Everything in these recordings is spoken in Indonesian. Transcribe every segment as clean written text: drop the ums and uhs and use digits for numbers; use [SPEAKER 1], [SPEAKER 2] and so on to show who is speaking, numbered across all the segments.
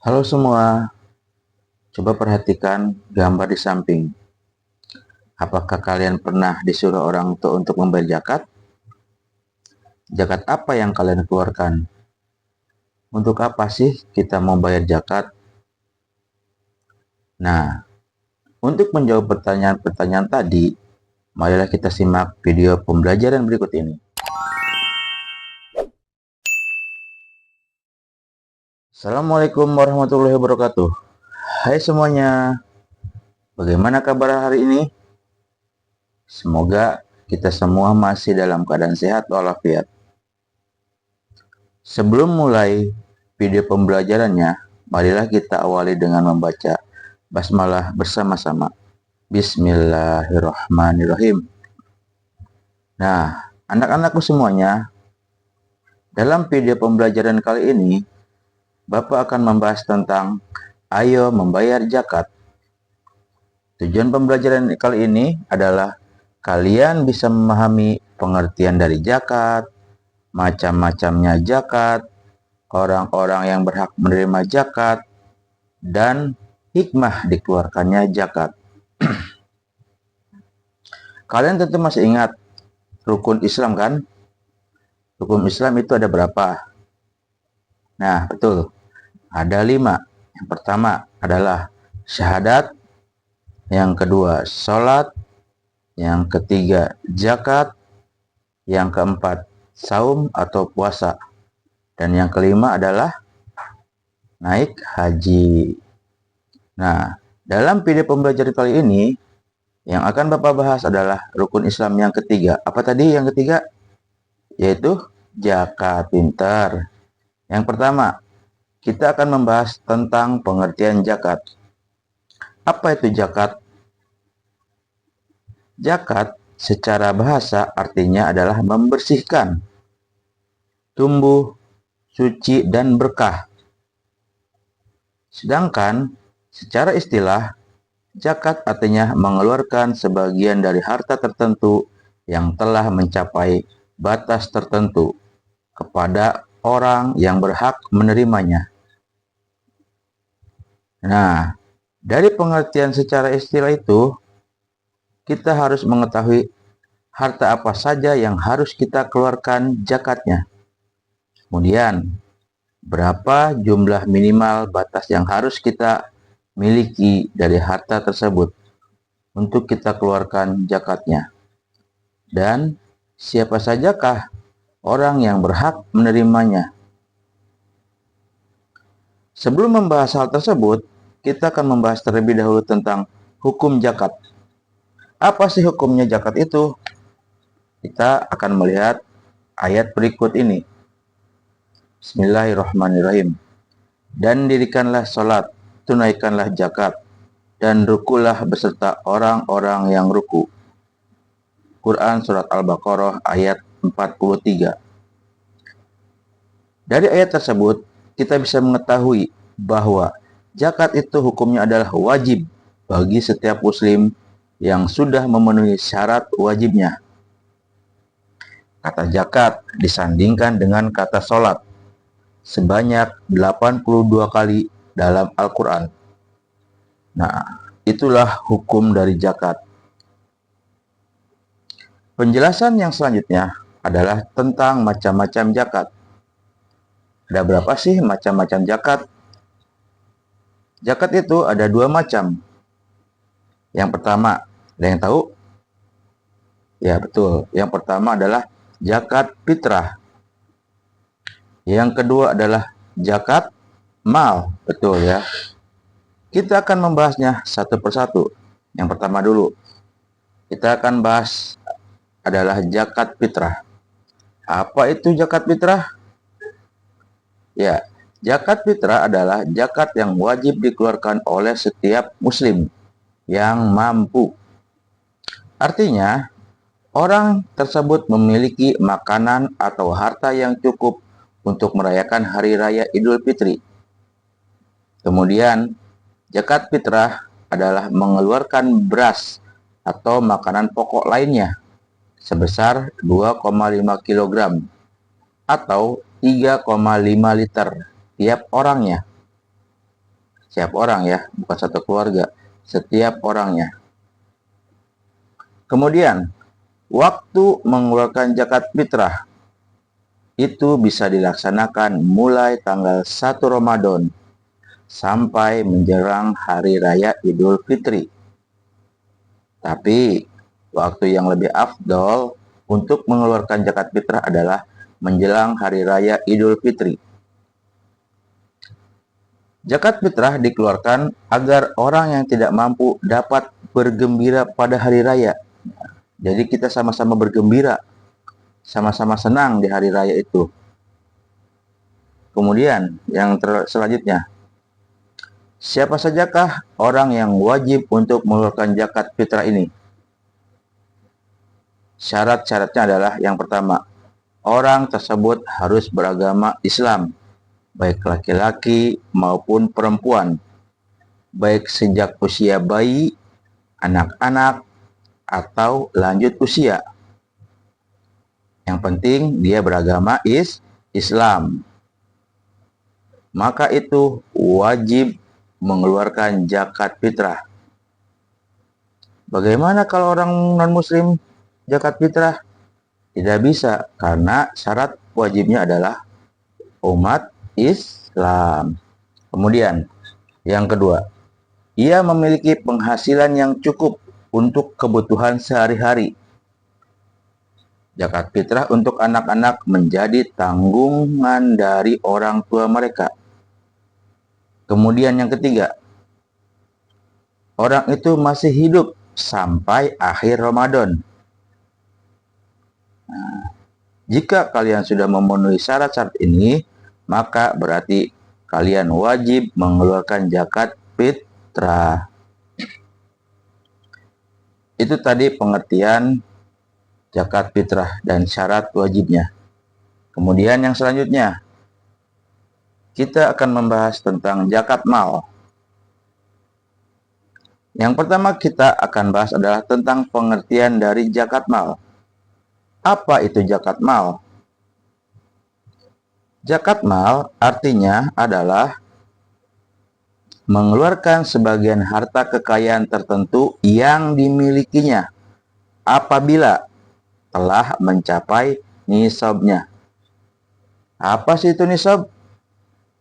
[SPEAKER 1] Halo semua, coba perhatikan gambar di samping. Apakah kalian pernah disuruh orang tua untuk membayar zakat? Zakat apa yang kalian keluarkan? Untuk apa sih kita mau bayar zakat? Nah, untuk menjawab pertanyaan-pertanyaan tadi, marilah kita simak video pembelajaran berikut ini. Assalamualaikum warahmatullahi wabarakatuh. Hai semuanya, bagaimana kabar hari ini? Semoga kita semua masih dalam keadaan sehat walafiat. Sebelum mulai video pembelajarannya, marilah kita awali dengan membaca basmalah bersama-sama. Bismillahirrahmanirrahim. Nah, anak-anakku semuanya, dalam video pembelajaran kali ini, Bapak akan membahas tentang ayo membayar zakat. Tujuan pembelajaran kali ini adalah kalian bisa memahami pengertian dari zakat, macam-macamnya zakat, orang-orang yang berhak menerima zakat, dan hikmah dikeluarkannya zakat. Kalian tentu masih ingat rukun Islam kan? Rukun Islam itu ada berapa? Nah, betul. Ada 5. Yang pertama adalah syahadat, yang kedua sholat, yang ketiga zakat, yang keempat saum atau puasa, dan yang kelima adalah naik haji. Nah, dalam video pembelajaran kali ini, yang akan Bapak bahas adalah rukun Islam yang ketiga. Apa tadi yang ketiga? Yaitu zakat. Pintar. Yang pertama, kita akan membahas tentang pengertian zakat. Apa itu zakat? Zakat secara bahasa artinya adalah membersihkan, tumbuh, suci, dan berkah. Sedangkan secara istilah, zakat artinya mengeluarkan sebagian dari harta tertentu yang telah mencapai batas tertentu kepada orang yang berhak menerimanya. Nah, dari pengertian secara istilah itu, kita harus mengetahui harta apa saja yang harus kita keluarkan zakatnya. Kemudian, berapa jumlah minimal batas yang harus kita miliki dari harta tersebut untuk kita keluarkan zakatnya. Dan siapa sajakah orang yang berhak menerimanya. Sebelum membahas hal tersebut, kita akan membahas terlebih dahulu tentang hukum zakat. Apa sih hukumnya zakat itu? Kita akan melihat ayat berikut ini. Bismillahirrahmanirrahim. Dan dirikanlah sholat, tunaikanlah zakat, dan rukulah beserta orang-orang yang ruku. Quran Surat Al-Baqarah ayat 43. Dari ayat tersebut, kita bisa mengetahui bahwa zakat itu hukumnya adalah wajib bagi setiap muslim yang sudah memenuhi syarat wajibnya. Kata zakat disandingkan dengan kata sholat sebanyak 82 kali dalam Al-Quran. Nah, itulah hukum dari zakat. Penjelasan yang selanjutnya adalah tentang macam-macam zakat. Ada berapa sih macam-macam zakat? Zakat itu ada 2 macam. Yang pertama, ada yang tahu? Ya, betul. Yang pertama adalah zakat fitrah. Yang kedua adalah zakat mal. Betul ya. Kita akan membahasnya satu persatu. Yang pertama dulu, kita akan bahas adalah zakat fitrah. Apa itu zakat fitrah? Ya, zakat fitrah adalah zakat yang wajib dikeluarkan oleh setiap muslim yang mampu. Artinya, orang tersebut memiliki makanan atau harta yang cukup untuk merayakan hari raya Idul Fitri. Kemudian, zakat fitrah adalah mengeluarkan beras atau makanan pokok lainnya sebesar 2,5 kg atau 3,5 liter tiap orangnya. Setiap orang ya, bukan satu keluarga, setiap orangnya. Kemudian, waktu mengeluarkan zakat fitrah itu bisa dilaksanakan mulai tanggal 1 Ramadan sampai menjelang Hari Raya Idul Fitri. Tapi, waktu yang lebih afdol untuk mengeluarkan zakat fitrah adalah menjelang Hari Raya Idul Fitri. Zakat fitrah dikeluarkan agar orang yang tidak mampu dapat bergembira pada hari raya. Jadi kita sama-sama bergembira, sama-sama senang di hari raya itu. Kemudian yang selanjutnya, siapa sajakah orang yang wajib untuk mengeluarkan zakat fitrah ini? Syarat-syaratnya adalah yang pertama, orang tersebut harus beragama Islam, baik laki-laki maupun perempuan, baik sejak usia bayi, anak-anak, atau lanjut usia. Yang penting dia beragama Islam. Maka itu wajib mengeluarkan zakat fitrah. Bagaimana kalau orang non-muslim zakat fitrah? Tidak bisa, karena syarat wajibnya adalah umat Islam. Kemudian, yang kedua, ia memiliki penghasilan yang cukup untuk kebutuhan sehari-hari. Zakat fitrah untuk anak-anak menjadi tanggungan dari orang tua mereka. Kemudian yang ketiga, orang itu masih hidup sampai akhir Ramadan. Nah, jika kalian sudah memenuhi syarat-syarat ini, maka berarti kalian wajib mengeluarkan zakat fitrah. Itu tadi pengertian zakat fitrah dan syarat wajibnya. Kemudian yang selanjutnya, kita akan membahas tentang zakat mal. Yang pertama kita akan bahas adalah tentang pengertian dari zakat mal. Apa itu zakat mal? Zakat mal artinya adalah mengeluarkan sebagian harta kekayaan tertentu yang dimilikinya apabila telah mencapai nisabnya. Apa sih itu nisab?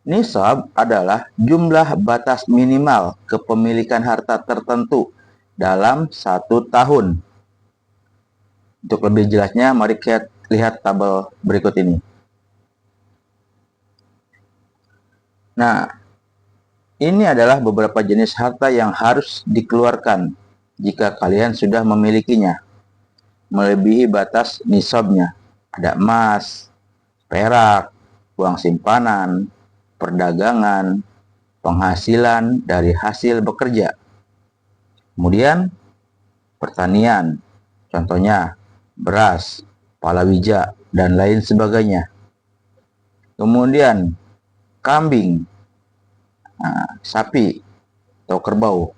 [SPEAKER 1] Nisab adalah jumlah batas minimal kepemilikan harta tertentu dalam 1 tahun. Untuk lebih jelasnya, mari kita lihat tabel berikut ini. Nah, ini adalah beberapa jenis harta yang harus dikeluarkan jika kalian sudah memilikinya, melebihi batas nisabnya. Ada emas, perak, uang simpanan, perdagangan, penghasilan dari hasil bekerja. Kemudian, pertanian, contohnya beras, palawija, dan lain sebagainya. Kemudian, kambing, sapi, atau kerbau.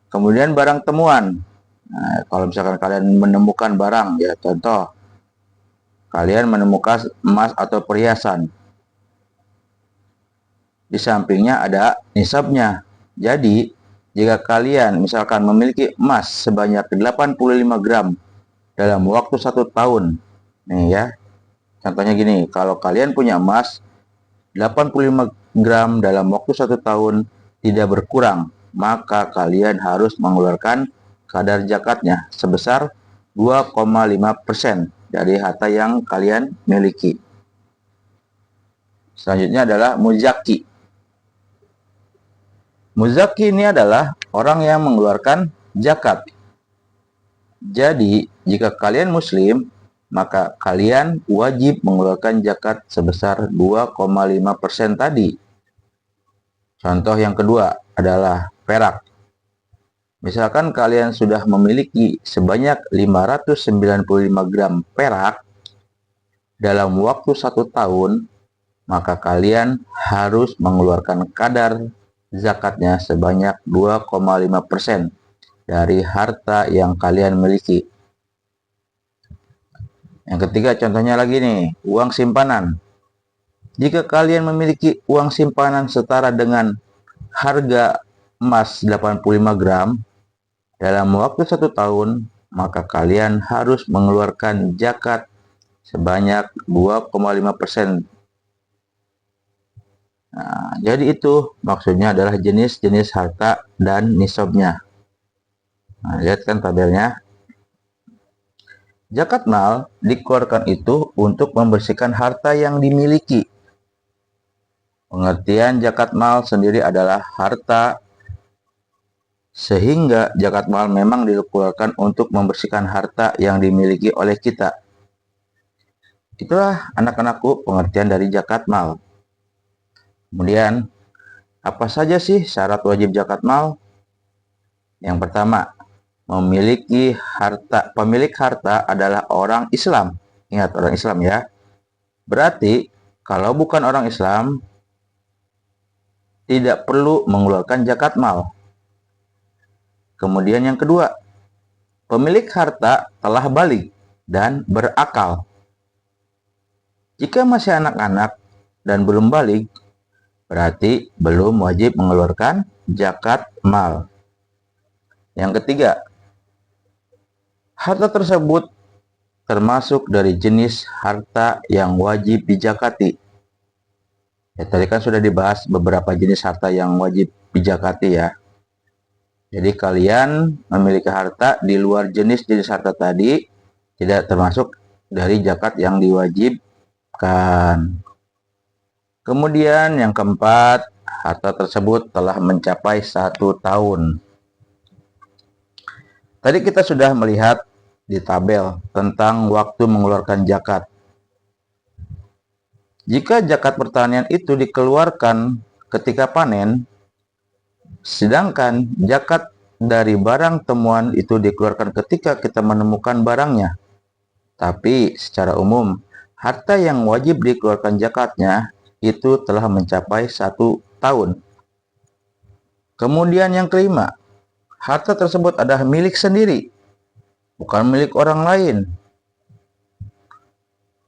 [SPEAKER 1] Kemudian barang temuan. Nah, kalau misalkan kalian menemukan barang, ya contoh, kalian menemukan emas atau perhiasan. Di sampingnya ada nisabnya. Jadi, jika kalian misalkan memiliki emas sebanyak 85 gram dalam waktu 1 tahun, nih ya, contohnya gini, kalau kalian punya emas 85 gram dalam waktu 1 tahun tidak berkurang, maka kalian harus mengeluarkan kadar zakatnya sebesar 2,5% dari harta yang kalian miliki. Selanjutnya adalah muzaki. Muzaki ini adalah orang yang mengeluarkan zakat. Jadi, jika kalian muslim, maka kalian wajib mengeluarkan zakat sebesar 2,5% tadi. Contoh yang kedua adalah perak. Misalkan kalian sudah memiliki sebanyak 595 gram perak dalam waktu 1 tahun, maka kalian harus mengeluarkan kadar zakatnya sebanyak 2,5% dari harta yang kalian miliki. Yang ketiga contohnya lagi nih, uang simpanan. Jika kalian memiliki uang simpanan setara dengan harga emas 85 gram dalam waktu 1 tahun, maka kalian harus mengeluarkan zakat sebanyak 2,5%. Nah, jadi itu maksudnya adalah jenis-jenis harta dan nisabnya. Nah, lihat kan tabelnya. Zakat mal dikeluarkan itu untuk membersihkan harta yang dimiliki. Pengertian zakat mal sendiri adalah harta, sehingga zakat mal memang dikeluarkan untuk membersihkan harta yang dimiliki oleh kita. Itulah anak-anakku pengertian dari zakat mal. Kemudian, apa saja sih syarat wajib zakat mal? Yang pertama, pemilik harta adalah orang Islam. Ingat, orang Islam ya. Berarti, kalau bukan orang Islam, tidak perlu mengeluarkan zakat mal. Kemudian yang kedua, pemilik harta telah balik dan berakal. Jika masih anak-anak dan belum balik, berarti belum wajib mengeluarkan zakat mal. Yang ketiga, harta tersebut termasuk dari jenis harta yang wajib dizakati. Ya, tadi kan sudah dibahas beberapa jenis harta yang wajib dizakati ya. Jadi kalian memiliki harta di luar jenis-jenis harta tadi tidak termasuk dari zakat yang diwajibkan. Kemudian yang keempat, harta tersebut telah mencapai 1 tahun. Tadi kita sudah melihat di tabel tentang waktu mengeluarkan zakat. Jika zakat pertanian itu dikeluarkan ketika panen, sedangkan zakat dari barang temuan itu dikeluarkan ketika kita menemukan barangnya. Tapi secara umum, harta yang wajib dikeluarkan zakatnya itu telah mencapai 1 tahun. Kemudian yang kelima, harta tersebut adalah milik sendiri, bukan milik orang lain.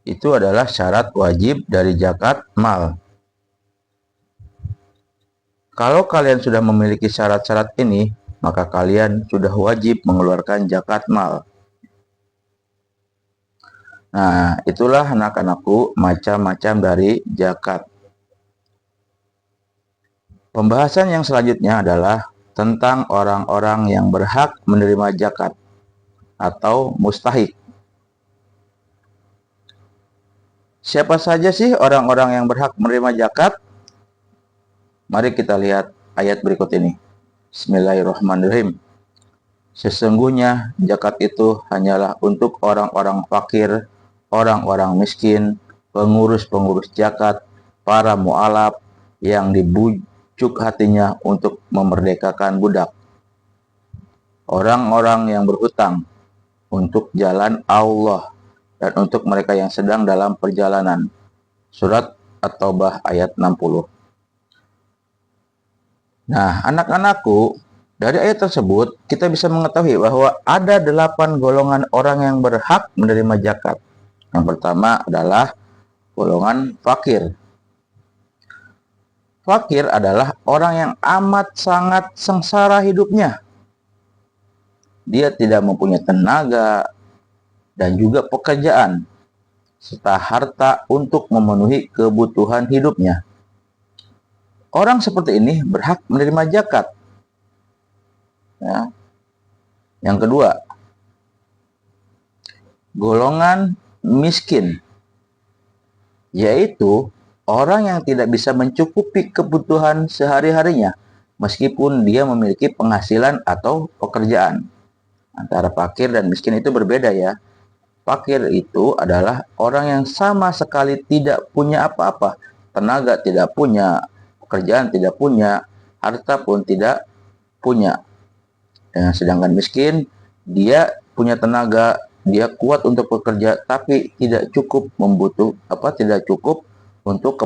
[SPEAKER 1] Itu adalah syarat wajib dari zakat mal. Kalau kalian sudah memiliki syarat-syarat ini, maka kalian sudah wajib mengeluarkan zakat mal. Nah, itulah anak-anakku macam-macam dari zakat. Pembahasan yang selanjutnya adalah tentang orang-orang yang berhak menerima zakat atau mustahik. Siapa saja sih orang-orang yang berhak menerima zakat? Mari kita lihat ayat berikut ini. Bismillahirrahmanirrahim. Sesungguhnya zakat itu hanyalah untuk orang-orang fakir, orang-orang miskin, pengurus-pengurus zakat, para mu'alaf yang dibujuk hatinya untuk memerdekakan budak, orang-orang yang berhutang untuk jalan Allah, dan untuk mereka yang sedang dalam perjalanan. Surat At-Taubah ayat 60. Nah, anak-anakku, dari ayat tersebut kita bisa mengetahui bahwa ada 8 golongan orang yang berhak menerima zakat. Yang pertama adalah golongan fakir. Fakir adalah orang yang amat sangat sengsara hidupnya. Dia tidak mempunyai tenaga dan juga pekerjaan, serta harta untuk memenuhi kebutuhan hidupnya. Orang seperti ini berhak menerima zakat. Ya. Yang kedua, golongan miskin, yaitu orang yang tidak bisa mencukupi kebutuhan sehari-harinya, meskipun dia memiliki penghasilan atau pekerjaan. Antara fakir dan miskin itu berbeda ya. Fakir itu adalah orang yang sama sekali tidak punya apa-apa, tenaga tidak punya, pekerjaan tidak punya, harta pun tidak punya. Sedangkan miskin, dia punya tenaga, dia kuat untuk bekerja, tapi tidak cukup tidak cukup untuk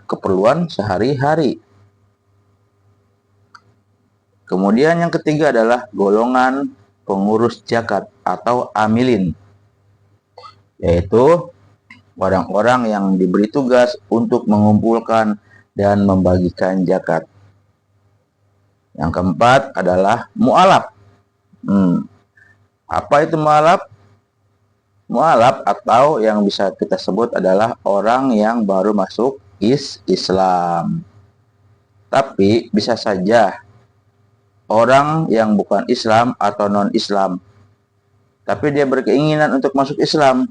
[SPEAKER 1] keperluan sehari-hari. Kemudian yang ketiga adalah golongan pengurus zakat atau amilin, yaitu orang-orang yang diberi tugas untuk mengumpulkan dan membagikan zakat. Yang keempat adalah mu'alaf. Apa itu mu'alaf? Mu'alaf atau yang bisa kita sebut adalah orang yang baru masuk Islam. Tapi bisa saja orang yang bukan Islam atau non-Islam, tapi dia berkeinginan untuk masuk Islam.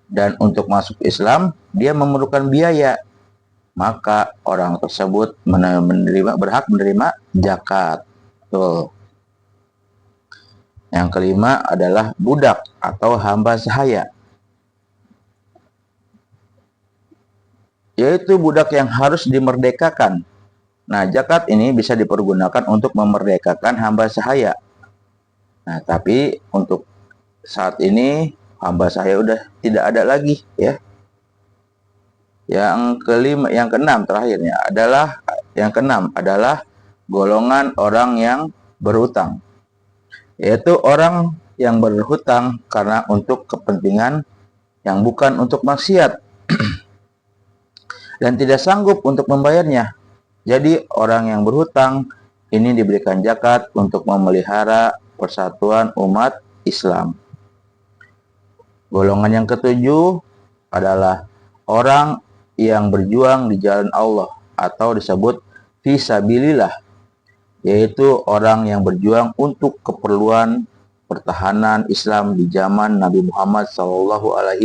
[SPEAKER 1] Dan untuk masuk Islam, dia memerlukan biaya. Maka orang tersebut berhak menerima zakat. Tuh. Yang kelima adalah budak atau hamba sahaya, yaitu budak yang harus dimerdekakan. Nah, zakat ini bisa dipergunakan untuk memerdekakan hamba sahaya. Nah, tapi untuk saat ini hamba sahaya udah tidak ada lagi, ya. Yang keenam adalah golongan orang yang berhutang, yaitu orang yang berhutang karena untuk kepentingan yang bukan untuk maksiat dan tidak sanggup untuk membayarnya. Jadi orang yang berhutang ini diberikan zakat untuk memelihara persatuan umat Islam. Golongan yang ketujuh adalah orang yang berjuang di jalan Allah atau disebut fisabilillah, yaitu orang yang berjuang untuk keperluan pertahanan Islam di zaman Nabi Muhammad SAW.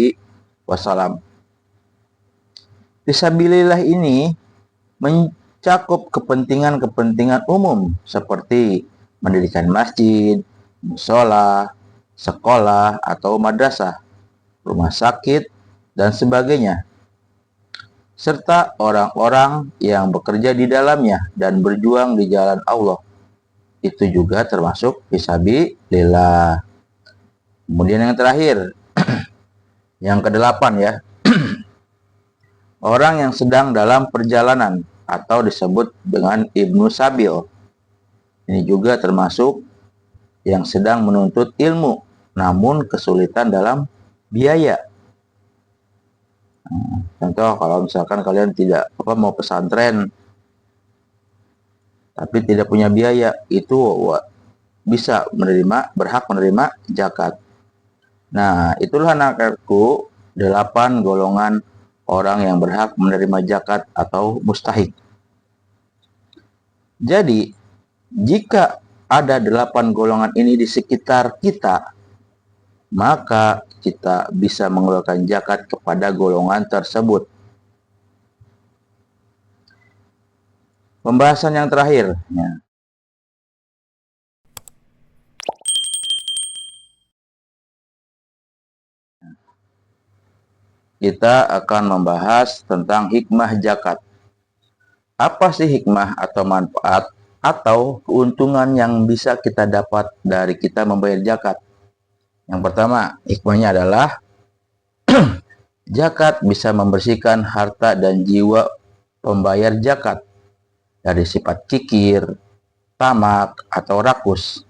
[SPEAKER 1] Fisabilillah ini mencakup kepentingan-kepentingan umum seperti mendirikan masjid, musola, sekolah atau madrasah, rumah sakit, dan sebagainya, serta orang-orang yang bekerja di dalamnya dan berjuang di jalan Allah. Itu juga termasuk fisabilillah. Kemudian yang terakhir, yang kedelapan ya, orang yang sedang dalam perjalanan atau disebut dengan Ibnu Sabil. Ini juga termasuk yang sedang menuntut ilmu, namun kesulitan dalam biaya. Contoh, kalau misalkan kalian mau pesantren, tapi tidak punya biaya, itu bisa berhak menerima zakat. Nah, itulah anakku 8 golongan orang yang berhak menerima zakat atau mustahik. Jadi, jika ada 8 golongan ini di sekitar kita, maka kita bisa mengeluarkan zakat kepada golongan tersebut. Pembahasan yang terakhir. Kita akan membahas tentang hikmah zakat. Apa sih hikmah atau manfaat atau keuntungan yang bisa kita dapat dari kita membayar zakat? Yang pertama, hikmahnya adalah zakat bisa membersihkan harta dan jiwa pembayar zakat dari sifat kikir, tamak, atau rakus.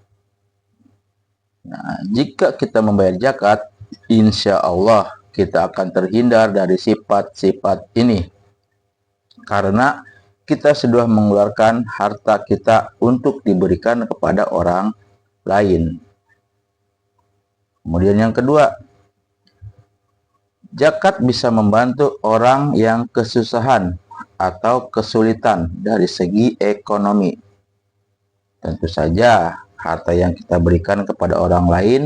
[SPEAKER 1] Nah, jika kita membayar zakat, insya Allah kita akan terhindar dari sifat-sifat ini. Karena kita sudah mengeluarkan harta kita untuk diberikan kepada orang lain. Kemudian yang kedua, zakat bisa membantu orang yang kesusahan atau kesulitan dari segi ekonomi. Tentu saja, harta yang kita berikan kepada orang lain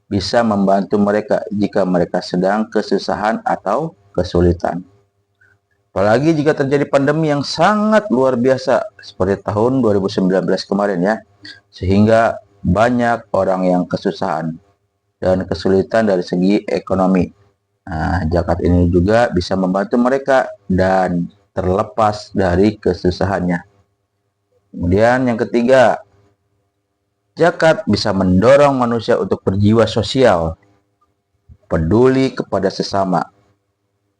[SPEAKER 1] bisa membantu mereka jika mereka sedang kesusahan atau kesulitan. Apalagi jika terjadi pandemi yang sangat luar biasa seperti tahun 2019 kemarin ya, sehingga banyak orang yang kesusahan dan kesulitan dari segi ekonomi. Nah, zakat ini juga bisa membantu mereka dan terlepas dari kesusahannya. Kemudian yang ketiga, zakat bisa mendorong manusia untuk berjiwa sosial, peduli kepada sesama.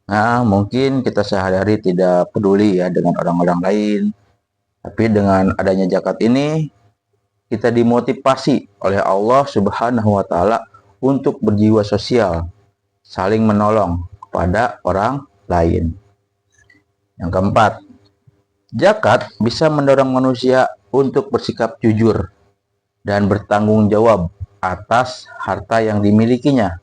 [SPEAKER 1] Nah, mungkin kita sehari-hari tidak peduli ya dengan orang-orang lain, tapi dengan adanya zakat ini, kita dimotivasi oleh Allah Subhanahu wa Ta'ala untuk berjiwa sosial, saling menolong kepada orang lain. Yang keempat, zakat bisa mendorong manusia untuk bersikap jujur dan bertanggung jawab atas harta yang dimilikinya.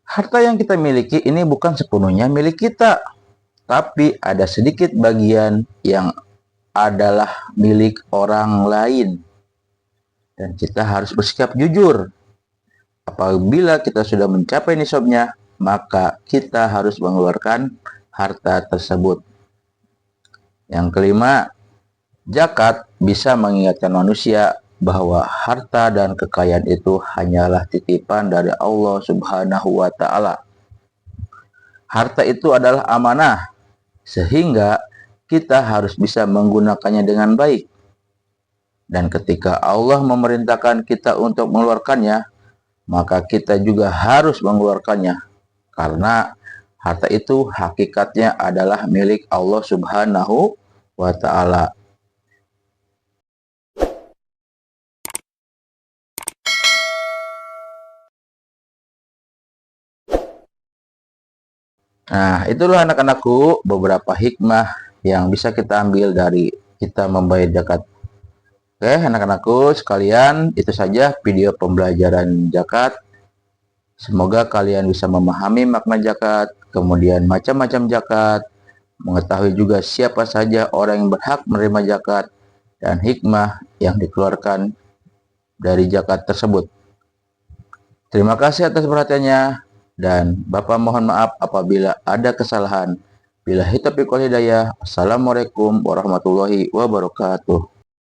[SPEAKER 1] Harta yang kita miliki ini bukan sepenuhnya milik kita, tapi ada sedikit bagian yang adalah milik orang lain. Dan kita harus bersikap jujur. Apabila kita sudah mencapai nisabnya, maka kita harus mengeluarkan harta tersebut. Yang kelima, zakat bisa mengingatkan manusia bahwa harta dan kekayaan itu hanyalah titipan dari Allah Subhanahu wa Ta'ala. Harta itu adalah amanah, sehingga kita harus bisa menggunakannya dengan baik. Dan ketika Allah memerintahkan kita untuk mengeluarkannya, maka kita juga harus mengeluarkannya, karena harta itu hakikatnya adalah milik Allah Subhanahu wa Ta'ala. Nah, itulah anak-anakku beberapa hikmah yang bisa kita ambil dari kita membayar zakat. Oke, anak-anakku sekalian, itu saja video pembelajaran zakat. Semoga kalian bisa memahami makna zakat, kemudian macam-macam zakat, mengetahui juga siapa saja orang yang berhak menerima zakat, dan hikmah yang dikeluarkan dari zakat tersebut. Terima kasih atas perhatiannya. Dan Bapak mohon maaf apabila ada kesalahan. Billahi taufiq wal hidayah. Assalamualaikum warahmatullahi wabarakatuh.